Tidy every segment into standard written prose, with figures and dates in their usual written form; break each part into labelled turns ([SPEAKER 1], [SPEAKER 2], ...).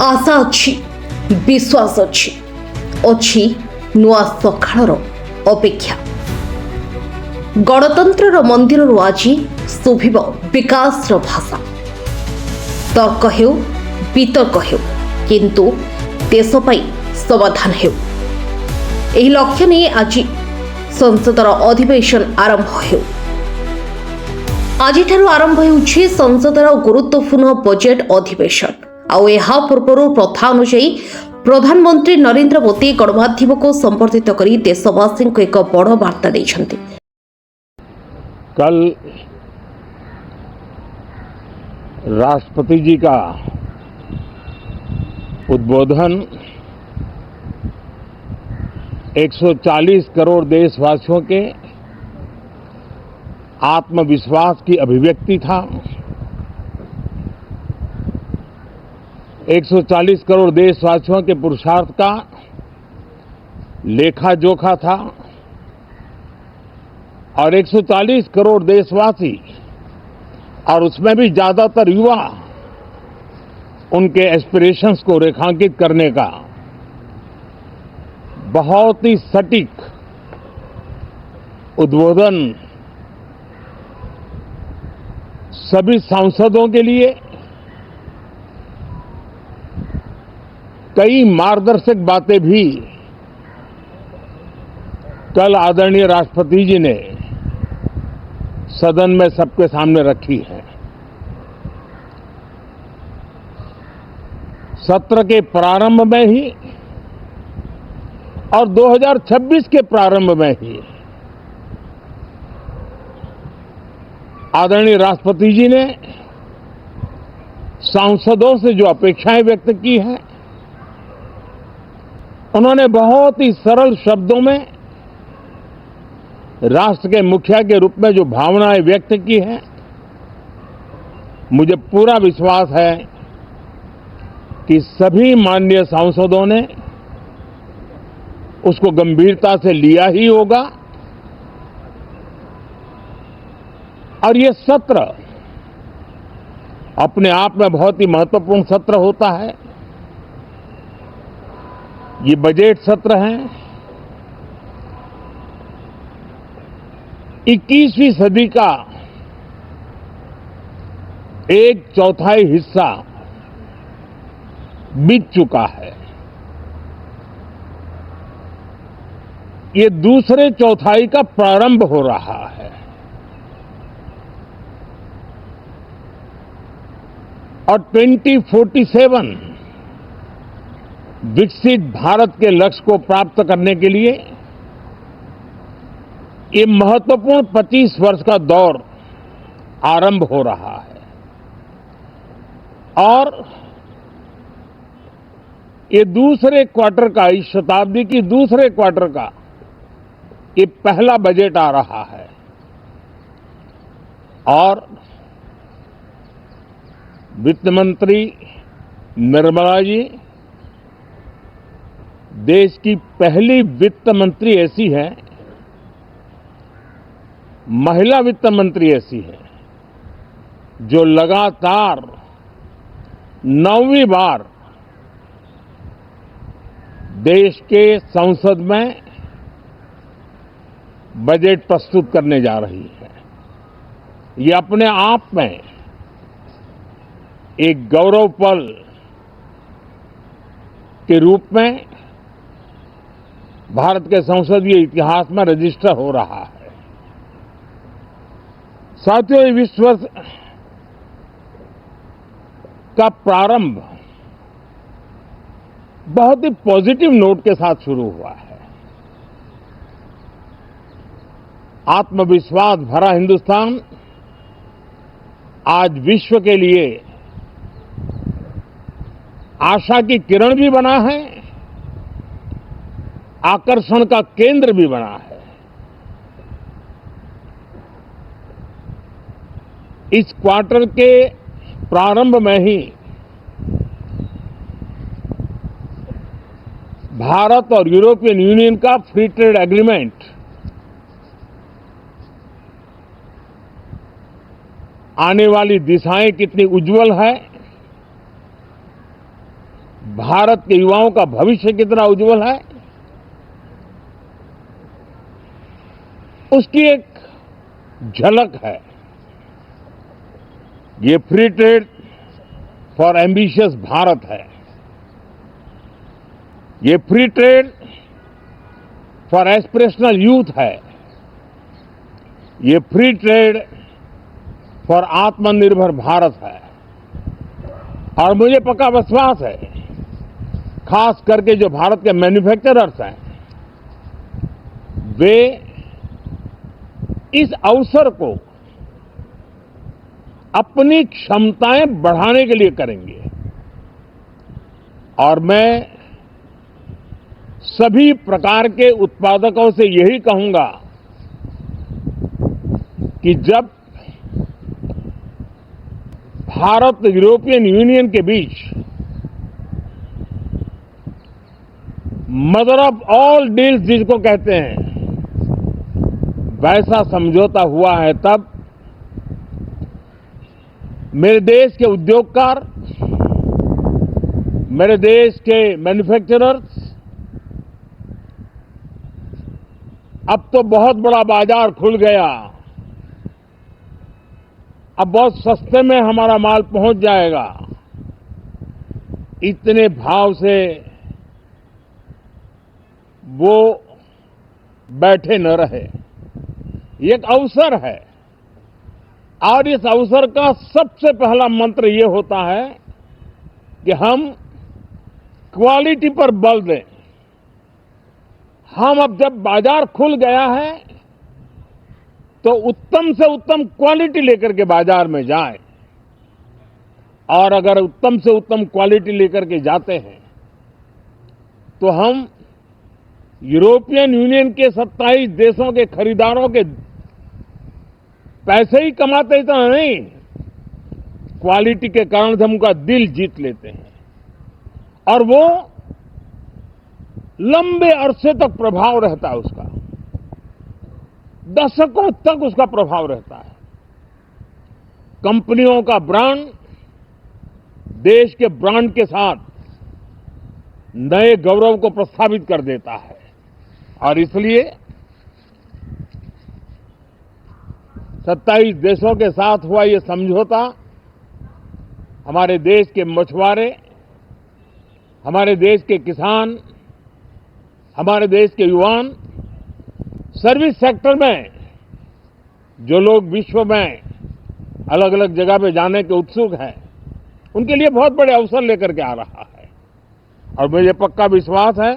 [SPEAKER 1] आशा अच्छी विश्वास अच्छी अच्छी नुआ सकाळर अपेक्षा गणतंत्र मंदिर आज शुभिब विकास भाषा तर्क हेउ वितर्क हेउ किंतु देश पाई समाधान हेउ एही लक्ष्य नहीं आज संसदर अधिवेशन आरंभ हेउ आज आरंभ होउछि संसदर गुरुत्वपूर्ण बजेट अधिवेशन आउ ଏହା ପୂର୍ବରୁ ପ୍ରଥା ଅନୁଯାୟୀ ପ୍ରଧାନମନ୍ତ୍ରୀ ନରେନ୍ଦ୍ର ମୋଦି ଗଣମାଧ୍ୟମକୁ ସମ୍ବୋଧିତ କରି ଦେଶବାସୀଙ୍କୁ ଏକ ବଡ଼ ବାର୍ତ୍ତା ଦେଇଛନ୍ତି।
[SPEAKER 2] कल राष्ट्रपति जी का उद्बोधन 140 करोड़ देशवासियों के आत्मविश्वास की अभिव्यक्ति था। 140 करोड़ देशवासियों के पुरुषार्थ का लेखा जोखा था और 140 करोड़ देशवासी और उसमें भी ज्यादातर युवा उनके एस्पिरेशंस को रेखांकित करने का बहुत ही सटीक उद्बोधन सभी सांसदों के लिए कई मार्गदर्शक बातें भी कल आदरणीय राष्ट्रपति जी ने सदन में सबके सामने रखी है। सत्र के प्रारंभ में ही और 2026 के प्रारंभ में ही आदरणीय राष्ट्रपति जी ने सांसदों से जो अपेक्षाएं व्यक्त की हैं, उन्होंने बहुत ही सरल शब्दों में राष्ट्र के मुखिया के रूप में जो भावनाएं व्यक्त की हैं, मुझे पूरा विश्वास है कि सभी माननीय सांसदों ने उसको गंभीरता से लिया ही होगा और ये सत्र अपने आप में बहुत ही महत्वपूर्ण सत्र होता है। ये बजट सत्र है। 21वीं सदी का एक चौथाई हिस्सा बीत चुका है। ये दूसरे चौथाई का प्रारंभ हो रहा है और 2047 विकसित भारत के लक्ष्य को प्राप्त करने के लिए ये महत्वपूर्ण 25 वर्ष का दौर आरंभ हो रहा है और ये दूसरे क्वार्टर का, इस शताब्दी की दूसरे क्वार्टर का ये पहला बजट आ रहा है और वित्त मंत्री निर्मला जी देश की पहली वित्त मंत्री ऐसी है, महिला वित्त मंत्री ऐसी है जो लगातार 9वीं बार देश के संसद में बजट प्रस्तुत करने जा रही है। ये अपने आप में एक गौरव पल के रूप में भारत के संसदीय इतिहास में रजिस्टर हो रहा है। साथियों, इस वर्ष का प्रारंभ बहुत ही पॉजिटिव नोट के साथ शुरू हुआ है। आत्मविश्वास भरा हिंदुस्तान आज विश्व के लिए आशा की किरण भी बना है, आकर्षण का केंद्र भी बना है। इस क्वार्टर के प्रारंभ में ही भारत और यूरोपियन यूनियन का फ्री ट्रेड एग्रीमेंट आने वाली दिशाएं कितनी उज्जवल है भारत के युवाओं का भविष्य कितना उज्जवल है, उसकी एक झलक है। ये free trade for ambitious Bharat है। ये free trade for aspirational youth है। ये फ्री ट्रेड फॉर आत्मनिर्भर भारत है। और मुझे पक्का विश्वास है, खास करके जो भारत के मैन्युफैक्चरर्स हैं, वे इस अवसर को अपनी क्षमताएं बढ़ाने के लिए करेंगे। और मैं सभी प्रकार के उत्पादकों से यही कहूंगा कि जब भारत यूरोपियन यूनियन के बीच मदर ऑफ ऑल डील्स जिसको कहते हैं, वैसा समझौता हुआ है, तब मेरे देश के उद्योगकार, मेरे देश के मैन्युफैक्चरर्स अब तो बहुत बड़ा बाजार खुल गया। अब बहुत सस्ते में हमारा माल पहुंच जाएगा, इतने भाव से वो बैठे न रहे। ये एक अवसर है और इस अवसर का सबसे पहला मंत्र ये होता है कि हम क्वालिटी पर बल दें। हम अब जब बाजार खुल गया है तो उत्तम से उत्तम क्वालिटी लेकर के बाजार में जाएं। और अगर उत्तम से उत्तम क्वालिटी लेकर के जाते हैं तो हम यूरोपियन यूनियन के 27 देशों के खरीदारों के पैसे ही कमाते इतना नहीं, क्वालिटी के कारण से हम उनका दिल जीत लेते हैं और वो लंबे अरसे तक प्रभाव रहता है उसका, दशकों तक उसका प्रभाव रहता है। कंपनियों का ब्रांड देश के ब्रांड के साथ नए गौरव को प्रस्थापित कर देता है। और इसलिए 27 देशों के साथ हुआ ये समझौता हमारे देश के मछुआरे, हमारे देश के किसान, हमारे देश के युवान, सर्विस सेक्टर में जो लोग विश्व में अलग अलग जगह पे जाने के उत्सुक हैं, उनके लिए बहुत बड़े अवसर लेकर के आ रहा है। और मुझे पक्का विश्वास है,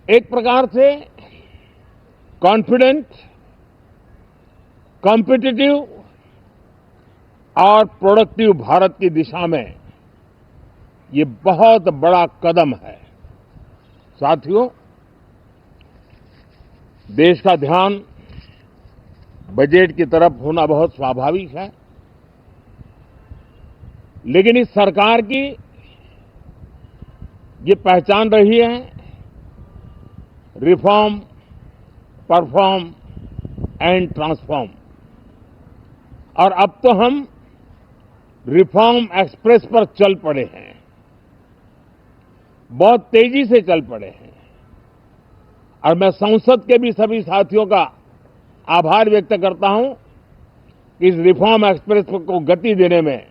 [SPEAKER 2] एक प्रकार से कॉन्फिडेंट, कॉम्पिटिटिव और प्रोडक्टिव भारत की दिशा में ये बहुत बड़ा कदम है। साथियों, देश का ध्यान बजट की तरफ होना बहुत स्वाभाविक है, लेकिन इस सरकार की ये पहचान रही है रिफॉर्म, परफॉर्म एंड ट्रांसफॉर्म। और अब तो हम रिफॉर्म एक्सप्रेस पर चल पड़े हैं, बहुत तेजी से चल पड़े हैं। और मैं संसद के भी सभी साथियों का आभार व्यक्त करता हूं कि इस रिफॉर्म एक्सप्रेस को गति देने में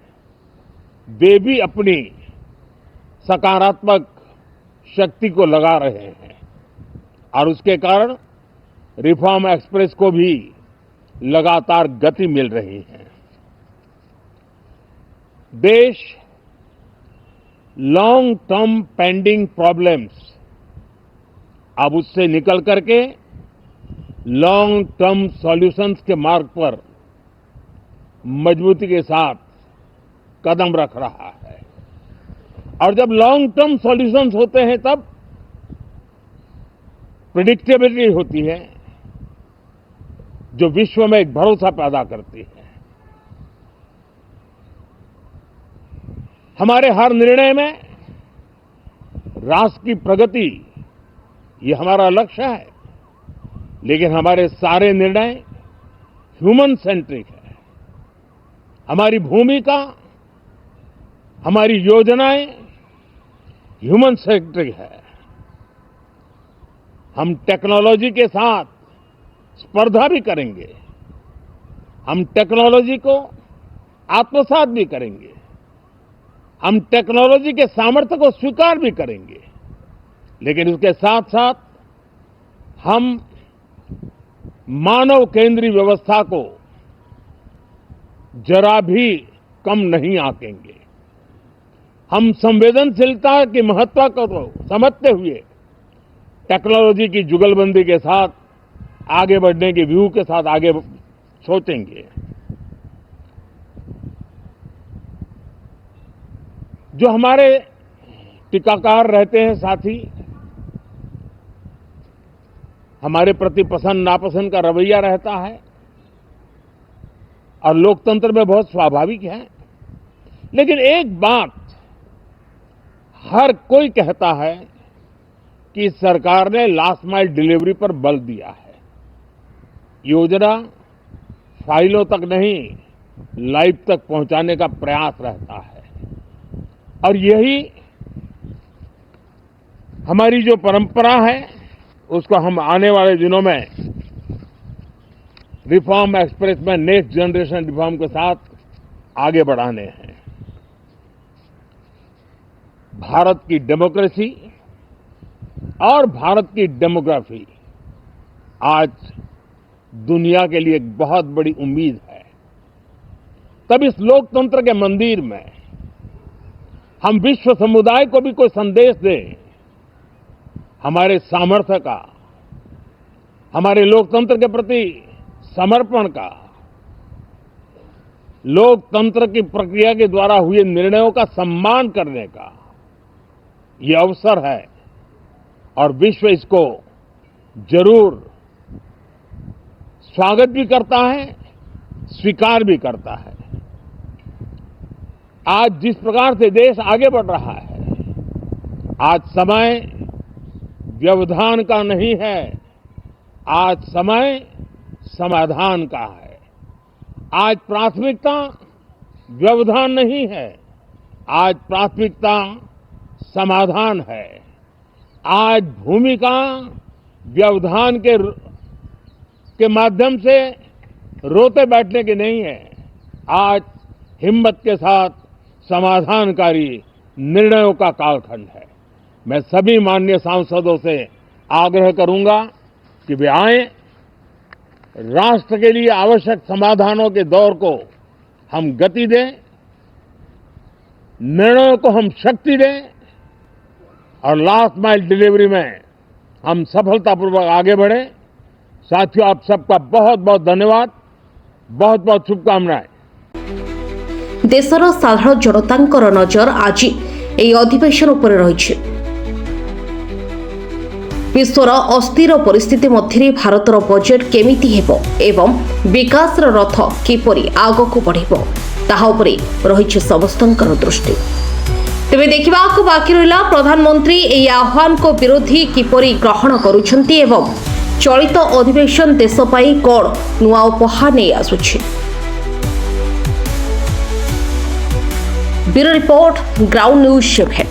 [SPEAKER 2] वे भी अपनी सकारात्मक शक्ति को लगा रहे हैं और उसके कारण रिफॉर्म एक्सप्रेस को भी लगातार गति मिल रही है। देश लॉन्ग टर्म पेंडिंग प्रॉब्लम्स अब उससे निकल करके लॉन्ग टर्म सॉल्यूशंस के मार्ग पर मजबूती के साथ कदम रख रहा है। और जब लॉन्ग टर्म सॉल्यूशंस होते हैं तब प्रेडिक्टेबिलिटी होती है, जो विश्व में एक भरोसा पैदा करती है। हमारे हर निर्णय में राष्ट्र की प्रगति ये हमारा लक्ष्य है, लेकिन हमारे सारे निर्णय ह्यूमन सेंट्रिक है। हमारी भूमिका हमारी योजनाएं ह्यूमन सेंट्रिक है। हम टेक्नोलॉजी के साथ स्पर्धा भी करेंगे, हम टेक्नोलॉजी को आत्मसात भी करेंगे, हम टेक्नोलॉजी के सामर्थ्य को स्वीकार भी करेंगे, लेकिन उसके साथ साथ हम मानव केंद्रीय व्यवस्था को जरा भी कम नहीं आंकेंगे। हम संवेदनशीलता की महत्व को समझते हुए टेक्नोलॉजी की जुगलबंदी के साथ आगे बढ़ने के व्यू के साथ आगे सोचेंगे। जो हमारे टीकाकार रहते हैं साथी, हमारे प्रति पसंद नापसंद का रवैया रहता है और लोकतंत्र में बहुत स्वाभाविक है, लेकिन एक बात हर कोई कहता है कि सरकार ने लास्ट माइल डिलीवरी पर बल दिया है। योजना फाइलों तक नहीं, लाइव तक पहुंचाने का प्रयास रहता है और यही हमारी जो परंपरा है उसको हम आने वाले दिनों में रिफॉर्म एक्सप्रेस में नेक्स्ट जनरेशन रिफॉर्म के साथ आगे बढ़ाने हैं। भारत की डेमोक्रेसी और भारत की डेमोग्राफी आज दुनिया के लिए एक बहुत बड़ी उम्मीद है। तब इस लोकतंत्र के मंदिर में हम विश्व समुदाय को भी कोई संदेश दें, हमारे सामर्थ्य का, हमारे लोकतंत्र के प्रति समर्पण का, लोकतंत्र की प्रक्रिया के द्वारा हुए निर्णयों का सम्मान करने का ये अवसर है और विश्व इसको जरूर स्वागत भी करता है, स्वीकार भी करता है। आज जिस प्रकार से देश आगे बढ़ रहा है, आज समय व्यवधान का नहीं है, आज समय समाधान का है। आज प्राथमिकता व्यवधान नहीं है, आज प्राथमिकता समाधान है। आज भूमिका व्यवधान के माध्यम से रोते बैठने की नहीं है, आज हिम्मत के साथ समाधानकारी निर्णयों का कालखंड है। मैं सभी माननीय सांसदों से आग्रह करूंगा कि वे आएं, राष्ट्र के लिए आवश्यक समाधानों के दौर को हम गति दें, निर्णयों को हम शक्ति दें और लास्ट माइल डिलीवरी में हम सफलतापूर्वक आगे बढ़ें। साथियों, आप सबका बहुत बहुत धन्यवाद, बहुत बहुत शुभकामनाएं।
[SPEAKER 1] देशर साधारण जनतांकर नजर आज এই অধিবেশন উপরে রয়েছে। विश्वर अस्थिर परिस्थिति मध्य भारतर बजेट केमिति हेबो एवं विकासर रथ किपरि आगकु बढ़िबो ताहा उपरे रहिছে समस्तंकर दृष्टि। तेबे देखिबाकु बाकी रहिला प्रधानमंत्री एई आह्वान को विरोधी किपरि ग्रहण करूछंती एवं चलित अधिवेशन देश पई कोन नुआ उपहार नै आसुछि। Bureau report, ground news 7।